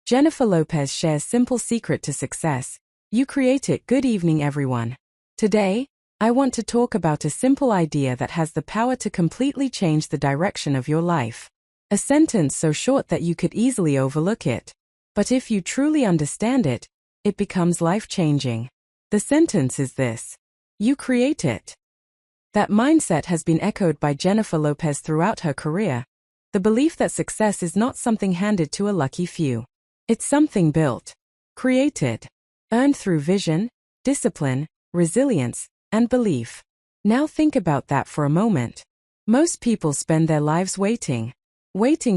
Jennifer Lopez shares simple secret to success. You create it. Good evening, everyone. Today, I want to talk about a simple idea that has the power to completely change the direction of your life. A sentence so short that you could easily overlook it. But if you truly understand it, it becomes life-changing. The sentence is this: you create it. That mindset has been echoed by Jennifer Lopez throughout her career. The belief that success is not something handed to a lucky few. It's something built, created, earned through vision, discipline, resilience, and belief. Now think about that for a moment. Most people spend their lives waiting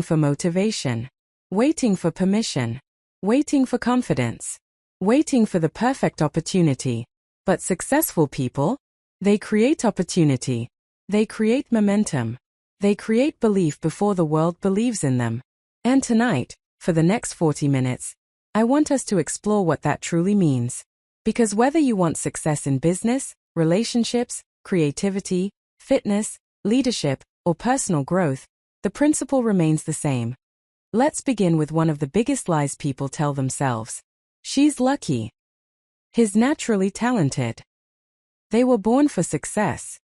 for motivation, waiting for permission, waiting for confidence, waiting for the perfect opportunity. But successful people, they create opportunity. They create momentum. They create belief before the world believes in them. And tonight, for the next 40 minutes, I want us to explore what that truly means. Because whether you want success in business, relationships, creativity, fitness, leadership, or personal growth, the principle remains the same. Let's begin with one of the biggest lies people tell themselves. She's lucky. He's naturally talented. They were born for success.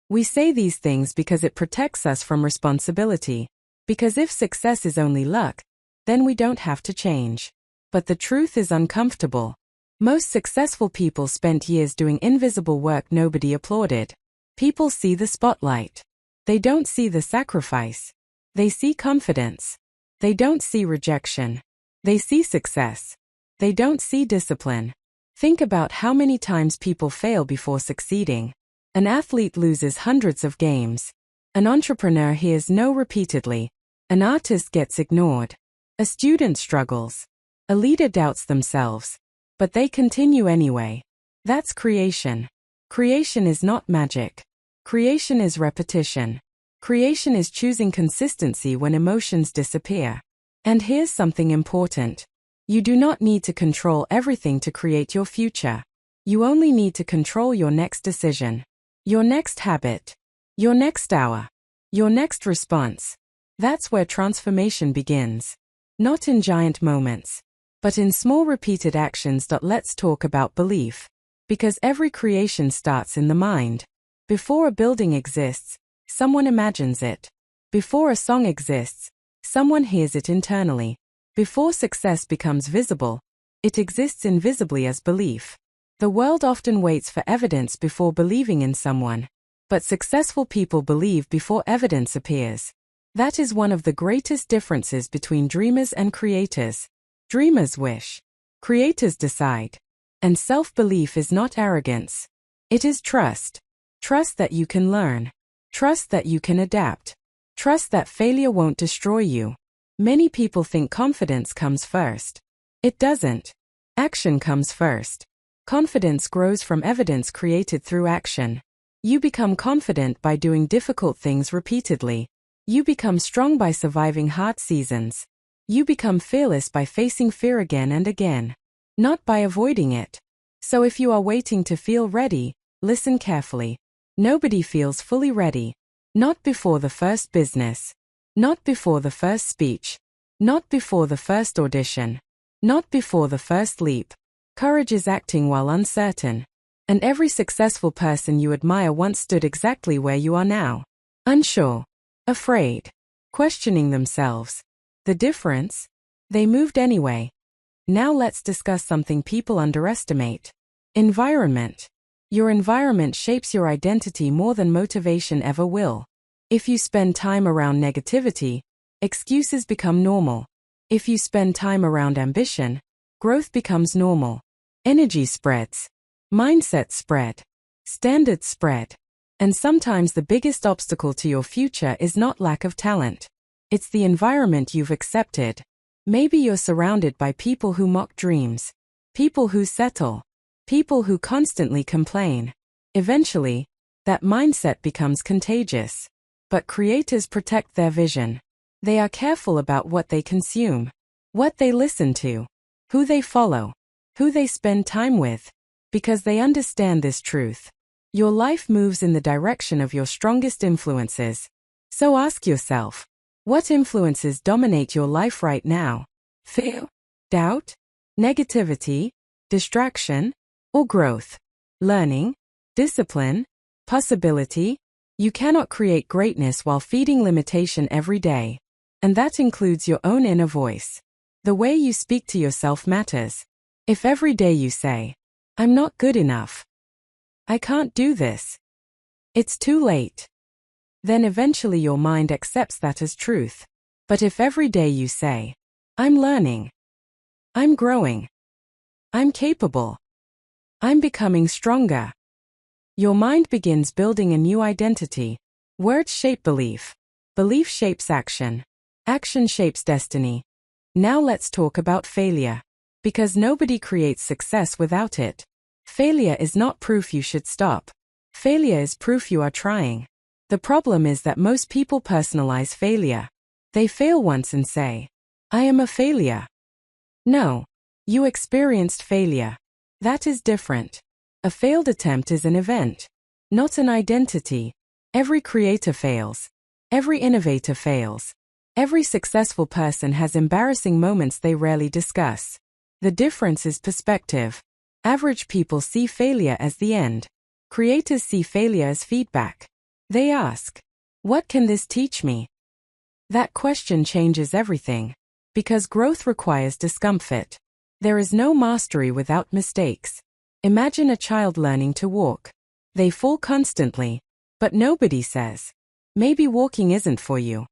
We say these things because it protects us from responsibility. Because if success is only luck, then we don't have to change. But the truth is uncomfortable. Most successful people spent years doing invisible work nobody applauded. People see the spotlight. They don't see the sacrifice. They see confidence. They don't see rejection. They see success. They don't see discipline. Think about how many times people fail before succeeding. An athlete loses hundreds of games. An entrepreneur hears no repeatedly. An artist gets ignored. A student struggles. A leader doubts themselves. But they continue anyway. That's creation. Creation is not magic. Creation is repetition. Creation is choosing consistency when emotions disappear. And here's something important. You do not need to control everything to create your future. You only need to control your next decision, your next habit, your next hour, your next response. That's where transformation begins. Not in giant moments, but in small repeated actions. Let's talk about belief. Because every creation starts in the mind. Before a building exists, someone imagines it. Before a song exists, someone hears it internally. Before success becomes visible, it exists invisibly as belief. The world often waits for evidence before believing in someone. But successful people believe before evidence appears. That is one of the greatest differences between dreamers and creators. Dreamers wish. Creators decide. And self-belief is not arrogance. It is trust. Trust that you can learn. Trust that you can adapt. Trust that failure won't destroy you. Many people think confidence comes first. It doesn't. Action comes first. Confidence grows from evidence created through action. You become confident by doing difficult things repeatedly. You become strong by surviving hard seasons. You become fearless by facing fear again and again, not by avoiding it. So if you are waiting to feel ready, listen carefully. Nobody feels fully ready. Not before the first business. Not before the first speech. Not before the first audition. Not before the first leap. Courage is acting while uncertain. And every successful person you admire once stood exactly where you are now. Unsure. Afraid. Questioning themselves. The difference? They moved anyway. Now let's discuss something people underestimate. Environment. Your environment shapes your identity more than motivation ever will. If you spend time around negativity, excuses become normal. If you spend time around ambition, growth becomes normal. Energy spreads. Mindset spread. Standards spread. And sometimes the biggest obstacle to your future is not lack of talent. It's the environment you've accepted. Maybe you're surrounded by people who mock dreams. People who settle. People who constantly complain. Eventually, that mindset becomes contagious. But creators protect their vision. They are careful about what they consume, what they listen to, who they follow, who they spend time with. Because they understand this truth. Your life moves in the direction of your strongest influences. So ask yourself, what influences dominate your life right now? Fear, Doubt? Negativity? Distraction? Or growth? Learning? Discipline? Possibility? You cannot create greatness while feeding limitation every day. And that includes your own inner voice. The way you speak to yourself matters. If every day you say, "I'm not good enough. I can't do this. It's too late," then eventually your mind accepts that as truth. But if every day you say, "I'm learning. I'm growing. I'm capable. I'm becoming stronger," your mind begins building a new identity. Words shape belief. Belief shapes action. Action shapes destiny. Now let's talk about failure. Because nobody creates success without it. Failure is not proof you should stop. Failure is proof you are trying. The problem is that most people personalize failure. They fail once and say, "I am a failure." No. You experienced failure. That is different. A failed attempt is an event, not an identity. Every creator fails. Every innovator fails. Every successful person has embarrassing moments they rarely discuss. The difference is perspective. Average people see failure as the end. Creators see failure as feedback. They ask, "What can this teach me?" That question changes everything. Because growth requires discomfort. There is no mastery without mistakes. Imagine a child learning to walk. They fall constantly. But nobody says, "Maybe walking isn't for you."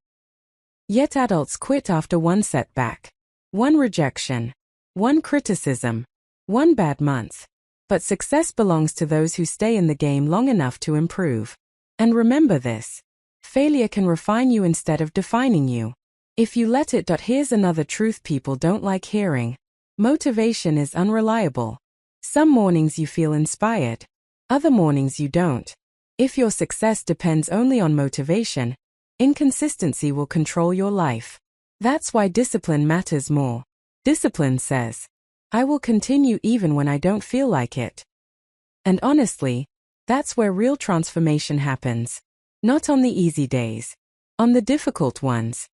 Yet adults quit after one setback, one rejection, one criticism, one bad month. But success belongs to those who stay in the game long enough to improve. And remember this. Failure can refine you instead of defining you. If you let it. Here's another truth people don't like hearing. Motivation is unreliable. Some mornings you feel inspired. Other mornings you don't. If your success depends only on motivation, inconsistency will control your life. That's why discipline matters more. Discipline says, "I will continue even when I don't feel like it." And honestly, that's where real transformation happens. Not on the easy days. On the difficult ones.